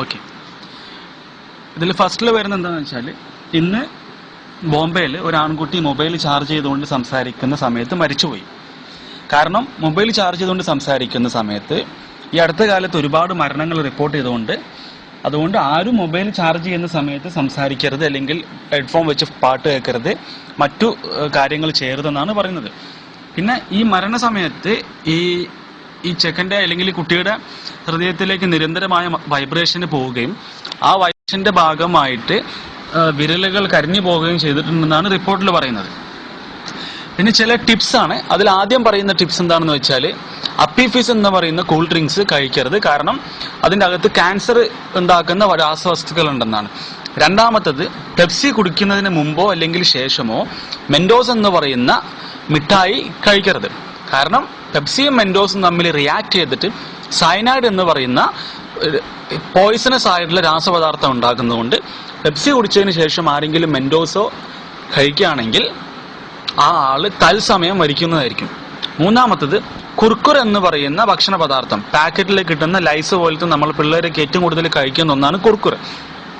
Okay, ഇതിൽ ഫസ്റ്റിൽ വരുന്നത് എന്താണെന്ന് വെച്ചാൽ, ഇന്ന് ബോംബെയിൽ ഒരു ആൺകുട്ടി മൊബൈൽ ചാർജ് ചെയ്തുകൊണ്ട് സംസാരിക്കുന്ന സമയത്ത് മരിച്ചുപോയി. കാരണം മൊബൈൽ ചാർജ് ചെയ്തുകൊണ്ട് സംസാരിക്കുന്ന സമയത്ത് ഈ അടുത്ത കാലത്ത് ഒരുപാട് മരണങ്ങൾ റിപ്പോർട്ട് ചെയ്തുകൊണ്ട്, അതുകൊണ്ട് ആരും മൊബൈൽ ചാർജ് ചെയ്യുന്ന സമയത്ത് സംസാരിക്കരുത്, അല്ലെങ്കിൽ ഹെഡ്ഫോൺ വെച്ച് പാട്ട് കേൾക്കരുത്, മറ്റു കാര്യങ്ങൾ ചെയ്യരുതെന്നാണ് പറയുന്നത്. പിന്നെ ഈ മരണസമയത്ത് ഈ ചെക്കൻ്റെ അല്ലെങ്കിൽ കുട്ടിയുടെ ഹൃദയത്തിലേക്ക് നിരന്തരമായ വൈബ്രേഷന് പോവുകയും ആ വൈബ്രേഷന്റെ ഭാഗമായിട്ട് വിരലുകൾ കരിഞ്ഞു പോവുകയും ചെയ്തിട്ടുണ്ടെന്നാണ് റിപ്പോർട്ടിൽ പറയുന്നത്. പിന്നെ ചില ടിപ്സ് ആണ്. അതിൽ ആദ്യം പറയുന്ന ടിപ്സ് എന്താണെന്ന് വെച്ചാൽ, അപ്പി ഫിസ് എന്ന് പറയുന്ന കൂൾ ഡ്രിങ്ക്സ് കഴിക്കരുത്. കാരണം അതിൻ്റെ അകത്ത് ക്യാൻസർ ഉണ്ടാക്കുന്ന രാസവസ്തുക്കൾ ഉണ്ടെന്നാണ്. രണ്ടാമത്തത്, പെപ്സി കുടിക്കുന്നതിന് മുമ്പോ അല്ലെങ്കിൽ ശേഷമോ മെൻഡോസ് എന്ന് പറയുന്ന മിഠായി കഴിക്കരുത്. കാരണം പെപ്സിയും മെൻഡോസും തമ്മിൽ റിയാക്ട് ചെയ്തിട്ട് സയനൈഡ് എന്ന് പറയുന്ന പോയിസണസ് ആയിട്ടുള്ള രാസപദാർത്ഥം ഉണ്ടാക്കുന്നതുകൊണ്ട് പെപ്സി കുടിച്ചതിന് ശേഷം ആരെങ്കിലും മെൻഡോസോ കഴിക്കുകയാണെങ്കിൽ ആ ആള് തത്സമയം മരിക്കുന്നതായിരിക്കും. മൂന്നാമത്തത്, കുർക്കുർ എന്ന് പറയുന്ന ഭക്ഷണ പദാർത്ഥം, പാക്കറ്റിൽ കിട്ടുന്ന ലൈസ് പോലത്തെ നമ്മൾ പിള്ളേരൊക്കെ ഏറ്റവും കൂടുതൽ കഴിക്കുന്ന ഒന്നാണ് കുർക്കുർ.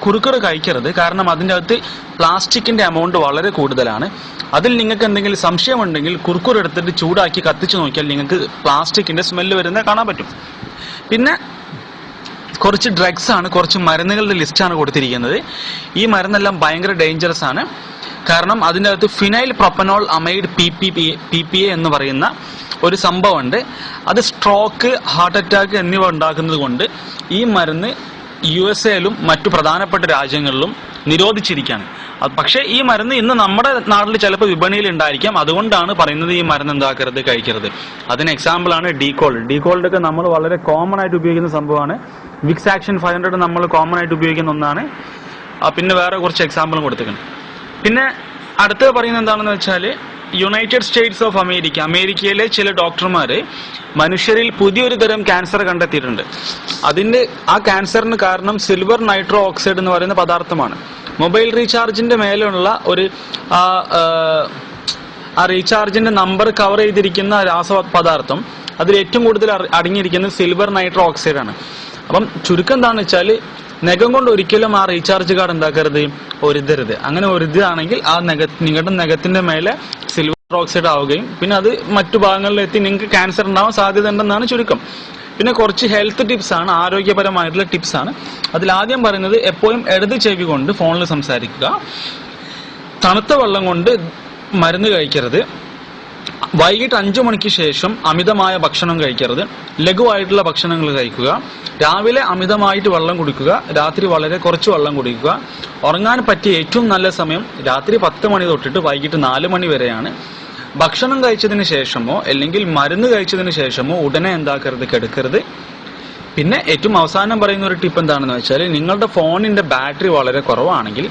കുറുക്കർ കഴിക്കരുത്. കാരണം അതിൻ്റെ അകത്ത് പ്ലാസ്റ്റിക്കിന്റെ എമൗണ്ട് വളരെ കൂടുതലാണ്. അതിൽ നിങ്ങൾക്ക് എന്തെങ്കിലും സംശയമുണ്ടെങ്കിൽ കുർക്കുർ എടുത്തിട്ട് ചൂടാക്കി കത്തിച്ചു നോക്കിയാൽ നിങ്ങൾക്ക് പ്ലാസ്റ്റിക്കിന്റെ സ്മെല്ല് വരുന്നത് കാണാൻ പറ്റും. പിന്നെ കുറച്ച് ഡ്രഗ്സ് ആണ്, കുറച്ച് മരുന്നുകളുടെ ലിസ്റ്റാണ് കൊടുത്തിരിക്കുന്നത്. ഈ മരുന്നെല്ലാം ഭയങ്കര ഡേഞ്ചറസ് ആണ്. കാരണം അതിൻ്റെ അകത്ത് ഫിനൈൽ പ്രൊപ്പനോൾ അമൈഡ് PPA എന്ന് പറയുന്ന ഒരു സംഭവമുണ്ട്. അത് സ്ട്രോക്ക്, ഹാർട്ട് അറ്റാക്ക് എന്നിവ ഉണ്ടാക്കുന്നത് കൊണ്ട് ഈ മരുന്ന് USA-ലും മറ്റു പ്രധാനപ്പെട്ട രാജ്യങ്ങളിലും നിരോധിച്ചിരിക്കുകയാണ്. പക്ഷേ ഈ മരുന്ന് ഇന്ന് നമ്മുടെ നാട്ടിൽ ചിലപ്പോൾ വിപണിയിൽ ഉണ്ടായിരിക്കാം. അതുകൊണ്ടാണ് പറയുന്നത് ഈ മരുന്ന് എന്താക്കരുത്, കഴിക്കരുത്. അതിന് എക്സാമ്പിളാണ് ഡീകോൾഡ്. ഡീകോൾഡ് ഒക്കെ നമ്മൾ വളരെ കോമൺ ആയിട്ട് ഉപയോഗിക്കുന്ന സംഭവമാണ്. വിക്സ് ആക്ഷൻ 500 നമ്മൾ കോമൺ ആയിട്ട് ഉപയോഗിക്കുന്ന ഒന്നാണ്. പിന്നെ വേറെ കുറച്ച് എക്സാമ്പിളും കൊടുത്തിട്ടുണ്ട്. പിന്നെ അടുത്തത് പറയുന്നത് എന്താണെന്ന് വെച്ചാൽ, യുണൈറ്റഡ് സ്റ്റേറ്റ്സ് ഓഫ് അമേരിക്കയിലെ ചില ഡോക്ടർമാർ മനുഷ്യരിൽ പുതിയൊരു തരം ക്യാൻസർ കണ്ടെത്തിയിട്ടുണ്ട്. ആ ക്യാൻസറിന് കാരണം സിൽവർ നൈട്രോ ഓക്സൈഡ് എന്ന് പറയുന്ന പദാർത്ഥമാണ്. മൊബൈൽ റീചാർജിന്റെ മേലുള്ള ഒരു ആ റീചാർജിന്റെ നമ്പർ കവർ ചെയ്തിരിക്കുന്ന രാസപദാർത്ഥം, അതിൽ ഏറ്റവും കൂടുതൽ അടങ്ങിയിരിക്കുന്നത് സിൽവർ നൈട്രോ ഓക്സൈഡ് ആണ്. അപ്പം ചുരുക്കം എന്താണെന്ന് വെച്ചാൽ, നഖം കൊണ്ട് ഒരിക്കലും ആ റീചാർജ് കാർഡ് എന്താക്കരുത്, ഒരുതരുത്. അങ്ങനെ ഒരുതാണെങ്കിൽ ആ നിങ്ങളുടെ നഖത്തിന്റെ മേലെ സിൽവർ ഓക്സൈഡ് ആവുകയും പിന്നെ അത് മറ്റു ഭാഗങ്ങളിലെത്തി നിങ്ങൾക്ക് ക്യാൻസർ ഉണ്ടാവാൻ സാധ്യത ഉണ്ടെന്നാണ് ചുരുക്കം. പിന്നെ കുറച്ച് ഹെൽത്ത് ടിപ്സ് ആണ്, ആരോഗ്യപരമായിട്ടുള്ള ടിപ്സ് ആണ്. അതിൽ ആദ്യം പറയുന്നത്, എപ്പോഴും ഇടത് ചെവി കൊണ്ട് ഫോണിൽ സംസാരിക്കുക. തണുത്ത വെള്ളം കൊണ്ട് മരുന്ന് കഴിക്കരുത്. വൈകിട്ട് 5 മണിക്ക് ശേഷം അമിതമായ ഭക്ഷണം കഴിക്കരുത്. ലഘുവായിട്ടുള്ള ഭക്ഷണങ്ങൾ കഴിക്കുക. രാവിലെ അമിതമായിട്ട് വെള്ളം കുടിക്കുക. രാത്രി വളരെ കുറച്ച് വെള്ളം കുടിക്കുക. ഉറങ്ങാൻ പറ്റിയ ഏറ്റവും നല്ല സമയം രാത്രി 10 മണി തൊട്ടിട്ട് വൈകിട്ട് 4 മണി വരെയാണ്. ഭക്ഷണം കഴിച്ചതിന് ശേഷമോ അല്ലെങ്കിൽ മരുന്ന് കഴിച്ചതിന് ശേഷമോ ഉടനെ എന്താക്കരുത്, കിടക്കരുത്. പിന്നെ ഏറ്റവും അവസാനം പറയുന്ന ഒരു ടിപ്പ് എന്താണെന്ന് വെച്ചാൽ, നിങ്ങളുടെ ഫോണിന്റെ ബാറ്ററി വളരെ കുറവാണെങ്കിൽ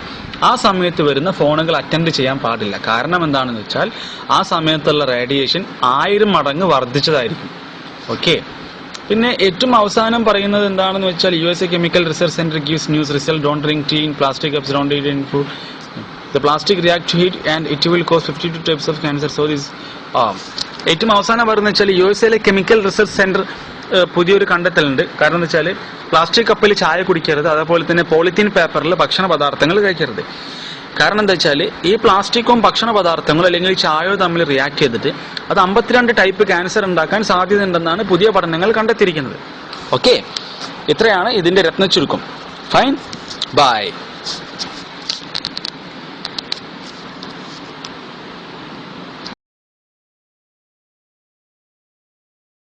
ആ സമയത്ത് വരുന്ന ഫോണുകൾ അറ്റൻഡ് ചെയ്യാൻ പാടില്ല. കാരണം എന്താണെന്ന് വെച്ചാൽ, ആ സമയത്തുള്ള റേഡിയേഷൻ 1000 മടങ്ങ് വർദ്ധിച്ചതായിരിക്കും. ഓക്കെ. പിന്നെ ഏറ്റവും അവസാനം പറയുന്നത് എന്താണെന്ന് വെച്ചാൽ, USA Chemical Research Center gives news result, don't drink tea in plastic cups, don't eat in food. The plastic react to heat and it will cause 52 types of cancer. So this ഏറ്റവും അവസാനം പറയുന്നത് വെച്ചാൽ, USA chemical research centre പുതിയൊരു കണ്ടെത്തലുണ്ട്. കാരണം എന്താ വെച്ചാൽ, plastic കപ്പിൽ ചായ കുടിക്കരുത്. അതേപോലെ തന്നെ പോളിത്തീൻ പേപ്പറിൽ ഭക്ഷണ പദാർത്ഥങ്ങൾ കഴിക്കരുത്. കാരണം എന്താ വെച്ചാൽ, ഈ പ്ലാസ്റ്റിക്കും ഭക്ഷണ പദാർത്ഥങ്ങളും അല്ലെങ്കിൽ ചായയോ തമ്മിൽ റിയാക്ട് ചെയ്തിട്ട് അത് 52 ടൈപ്പ് ക്യാൻസർ ഉണ്ടാക്കാൻ സാധ്യതയുണ്ടെന്നാണ് പുതിയ പഠനങ്ങൾ കണ്ടെത്തിയിരിക്കുന്നത്. ഓക്കെ, ഇത്രയാണ് ഇതിന്റെ രത്ന ചുരുക്കം. Fine, by.